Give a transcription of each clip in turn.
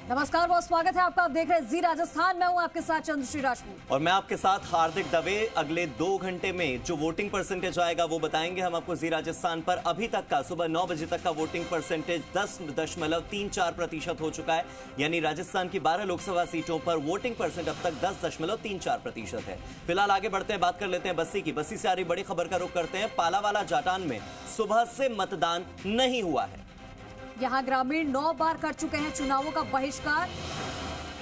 नमस्कार, बहुत स्वागत है आपका। आप देख रहे हैं जी राजस्थान। मैं हूं आपके साथ चंद्रश्री राजपूत और मैं आपके साथ हार्दिक दवे। अगले 2 घंटे में जो वोटिंग परसेंटेज आएगा वो बताएंगे हम आपको जी राजस्थान पर। अभी तक का सुबह 9 बजे तक का वोटिंग परसेंटेज 10.34% हो चुका है, यानी राजस्थान की 12 लोकसभा सीटों पर वोटिंग परसेंट अब तक 10.34% है। फिलहाल आगे बढ़ते हैं, बात कर लेते हैं बस्सी की। बस्सी से आ रही बड़ी खबर का रुख करते हैं। पालावाला जाटान में सुबह से मतदान नहीं हुआ है। यहां ग्रामीण 9 बार कर चुके हैं चुनावों का बहिष्कार।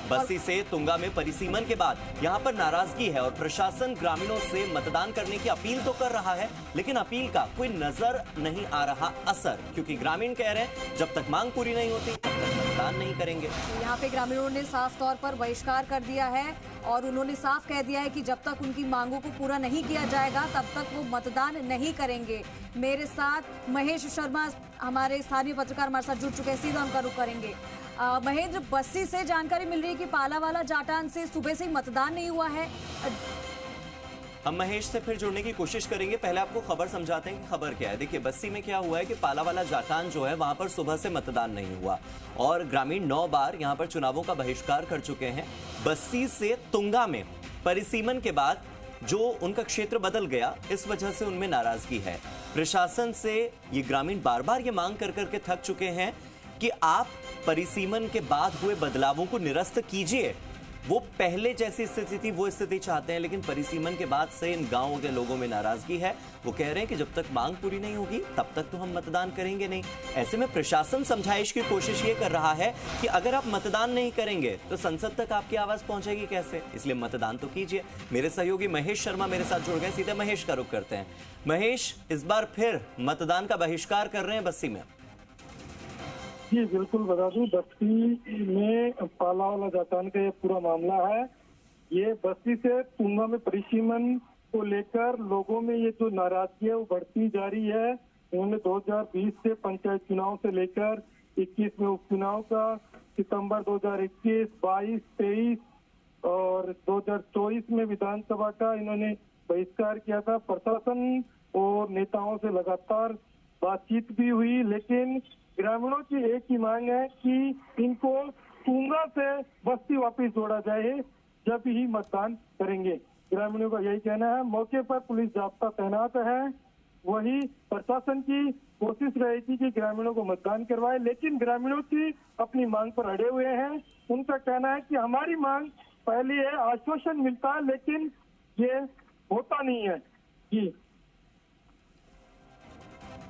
बस्सी से तुंगा में परिसीमन के बाद यहां पर नाराजगी है और प्रशासन ग्रामीणों से मतदान करने की अपील तो कर रहा है, लेकिन अपील का कोई नजर नहीं आ रहा असर, क्योंकि ग्रामीण कह रहे हैं जब तक मांग पूरी नहीं होती तब तक मतदान नहीं करेंगे। यहां पे ग्रामीणों ने साफ तौर पर बहिष्कार कर दिया है और उन्होंने साफ कह दिया है कि जब तक उनकी मांगों को पूरा नहीं किया जाएगा तब तक वो मतदान नहीं करेंगे। मेरे साथ महेश शर्मा, हमारे स्थानीय पत्रकार, हमारे साथ जुड़ चुके हैं। सीधा उनका रुख करेंगे। महेंद्र, बस्सी से जानकारी मिल रही है कि पालावाला जाटान से सुबह से ही मतदान नहीं हुआ है। हम महेश से फिर जुड़ने की कोशिश करेंगे। पहले आपको खबर समझाते हैं कि खबर क्या है। देखिए, बस्सी में क्या हुआ है कि पालावाला जाटान जो है वहां पर सुबह से मतदान नहीं हुआ और ग्रामीण 9 बार यहां पर चुनावों का बहिष्कार कर चुके हैं। बस्सी से तुंगा में परिसीमन के बाद जो उनका क्षेत्र बदल गया, इस वजह से उनमें नाराजगी है। प्रशासन से ये ग्रामीण बार बार ये मांग कर करके थक चुके हैं कि आप परिसीमन के बाद हुए बदलावों को निरस्त कीजिए। वो पहले जैसी स्थिति थी वो स्थिति चाहते हैं, लेकिन परिसीमन के बाद से इन गांवों के लोगों में नाराजगी है। वो कह रहे हैं कि जब तक मांग पूरी नहीं होगी तब तक तो हम मतदान करेंगे नहीं। ऐसे में प्रशासन समझाइश की कोशिश ये कर रहा है कि अगर आप मतदान नहीं करेंगे तो संसद तक आपकी आवाज पहुंचेगी कैसे, इसलिए मतदान तो कीजिए। मेरे सहयोगी महेश शर्मा मेरे साथ जुड़ गए। सीधे महेश का रुख करते हैं। महेश, इस बार फिर मतदान का बहिष्कार कर रहे हैं बस्सी में। जी बिल्कुल, बता दूं, बस्ती में पालावाला जाटान का ये पूरा मामला है। ये बस्ती से तुंगा में परिसीमन को लेकर लोगों में ये जो नाराजगी है वो बढ़ती जा रही है। उन्होंने 2020 से पंचायत चुनाव से लेकर 21 में उपचुनाव का, सितंबर 2021, 22, 23 और 2024 में विधानसभा का इन्होंने बहिष्कार किया था। प्रशासन और नेताओं से लगातार बातचीत भी हुई, लेकिन ग्रामीणों की एक ही मांग है कि इनको तुंगा से बस्ती वापस जोड़ा जाए, जब ही मतदान करेंगे। ग्रामीणों का यही कहना है। मौके पर पुलिस जाब्ता तैनात है। वही प्रशासन की कोशिश रहेगी कि ग्रामीणों को मतदान करवाए, लेकिन ग्रामीणों की अपनी मांग पर अड़े हुए हैं। उनका कहना है कि हमारी मांग पहले है, आश्वासन मिलता है लेकिन ये होता नहीं है। जी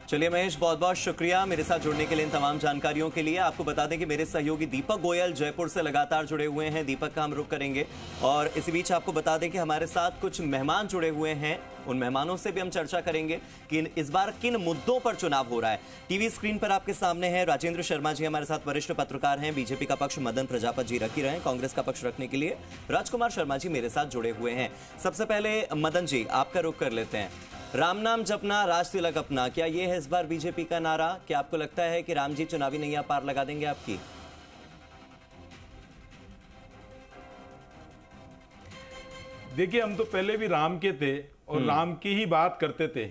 चलिए महेश, बहुत बहुत शुक्रिया मेरे साथ जुड़ने के लिए, इन तमाम जानकारियों के लिए। आपको बता दें कि मेरे सहयोगी दीपक गोयल जयपुर से लगातार जुड़े हुए हैं। दीपक का हम रुख करेंगे और इसी बीच आपको बता दें कि हमारे साथ कुछ मेहमान जुड़े हुए हैं। उन मेहमानों से भी हम चर्चा करेंगे कि इस बार किन मुद्दों पर चुनाव हो रहा है। टीवी स्क्रीन पर आपके सामने है राजेंद्र शर्मा जी, हमारे साथ वरिष्ठ पत्रकार हैं। बीजेपी का पक्ष मदन प्रजापत जी रख ही रहे हैं, कांग्रेस का पक्ष रखने के लिए राजकुमार शर्मा जी मेरे साथ जुड़े हुए हैं। सबसे पहले मदन जी, आपका रुख कर लेते हैं। राम नाम जपना, राज तिलक अपना, क्या ये है इस बार बीजेपी का नारा? क्या आपको लगता है कि राम जी चुनावी नैया पार लगा देंगे आपकी? देखिए, हम तो पहले भी राम के थे और राम की ही बात करते थे।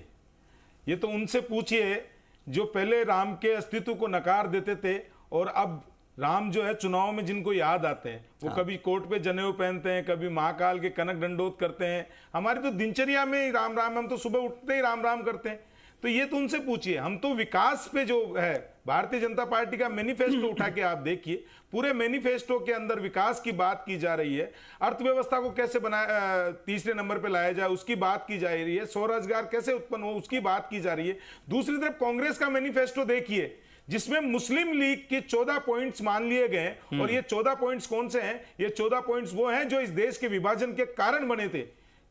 ये तो उनसे पूछिए जो पहले राम के अस्तित्व को नकार देते थे और अब राम जो है चुनाव में जिनको याद आते हैं वो कभी कोर्ट पे जनेऊ पहनते हैं, कभी महाकाल के कनक दंडोत करते हैं। हमारी तो दिनचर्या में राम राम, हम तो सुबह उठते ही राम राम करते हैं। तो ये तो उनसे पूछिए। हम तो विकास पे जो है भारतीय जनता पार्टी का मैनिफेस्टो उठा के आप देखिए, पूरे मैनिफेस्टो के अंदर विकास की बात की जा रही है। अर्थव्यवस्था को कैसे बनाया, तीसरे नंबर पे लाया जाए उसकी बात की जा रही है। स्वरोजगार कैसे उत्पन्न हो उसकी बात की जा रही है। दूसरी तरफ कांग्रेस का मैनिफेस्टो देखिए, जिसमें मुस्लिम लीग के 14 पॉइंट्स मान लिए गए। और ये 14 पॉइंट्स कौन से हैं? ये 14 पॉइंट्स वो हैं जो इस देश के विभाजन के कारण बने थे,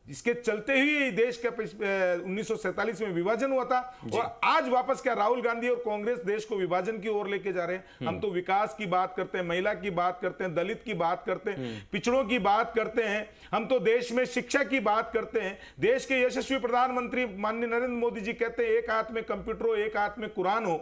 जिसके चलते ही देश का 1947 में विभाजन हुआ था। और आज वापस क्या राहुल गांधी और कांग्रेस देश को विभाजन की ओर लेके जा रहे हैं। हम तो विकास की बात करते हैं, महिला की बात करते हैं, दलित की बात करते हैं, पिछड़ों की बात करते हैं। हम तो देश में शिक्षा की बात करते हैं। देश के यशस्वी प्रधानमंत्री माननीय नरेंद्र मोदी जी कहते हैं एक हाथ में कंप्यूटर हो, एक हाथ में कुरान हो।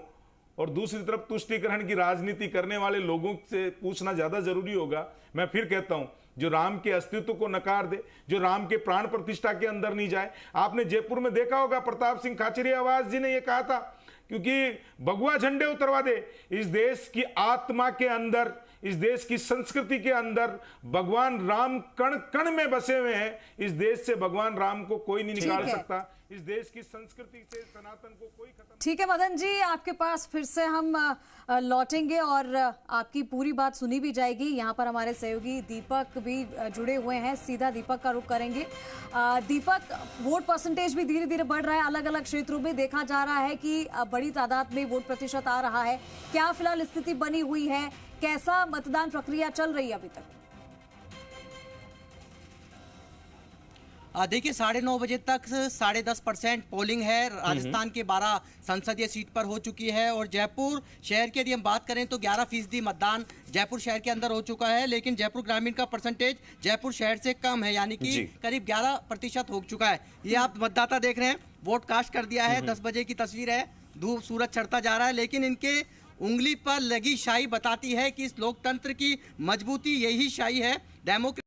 और दूसरी तरफ तुष्टीकरण की राजनीति करने वाले लोगों से पूछना ज्यादा जरूरी होगा। मैं फिर कहता हूं, जो राम के अस्तित्व को नकार दे, जो राम के प्राण प्रतिष्ठा के अंदर नहीं जाए। आपने जयपुर में देखा होगा, प्रताप सिंह खाचरियावास जी ने यह कहा था क्योंकि भगवा झंडे उतरवा दे, इस देश की आत्मा के अंदर इस देश की संस्कृति के अंदर भगवान राम कण कण में बसे हुए हैं। इस देश से भगवान राम को कोई नहीं निकाल सकता। इस देश की संस्कृति से सनातन को कोई खत्म। ठीक है मदन जी, आपके पास फिर से हम लौटेंगे और आपकी पूरी बात सुनी भी जाएगी। यहाँ पर हमारे सहयोगी दीपक भी जुड़े हुए हैं, सीधा दीपक का रुख करेंगे। दीपक, वोट परसेंटेज भी धीरे धीरे बढ़ रहा है, अलग अलग क्षेत्रों में देखा जा रहा है कि बड़ी तादाद में वोट प्रतिशत आ रहा है। क्या फिलहाल स्थिति बनी हुई है, कैसा मतदान प्रक्रिया चल रही है अभी तक? देखिए 9:30 बजे तक 10.5% पोलिंग है। राजस्थान के 12 संसदीय सीट पर हो चुकी है और जयपुर शहर की यदि हम बात करें तो 11% मतदान जयपुर शहर के अंदर हो चुका है। लेकिन जयपुर ग्रामीण का परसेंटेज जयपुर शहर से कम है, यानी कि करीब 11% हो चुका है। ये आप मतदाता देख रहे हैं, वोट कास्ट कर दिया है। 10 बजे की तस्वीर है, धूप सूरज चढ़ता जा रहा है, लेकिन इनके उंगली पर लगी शाई बताती है कि इस लोकतंत्र की मजबूती यही शाई है। डेमोक्रेसी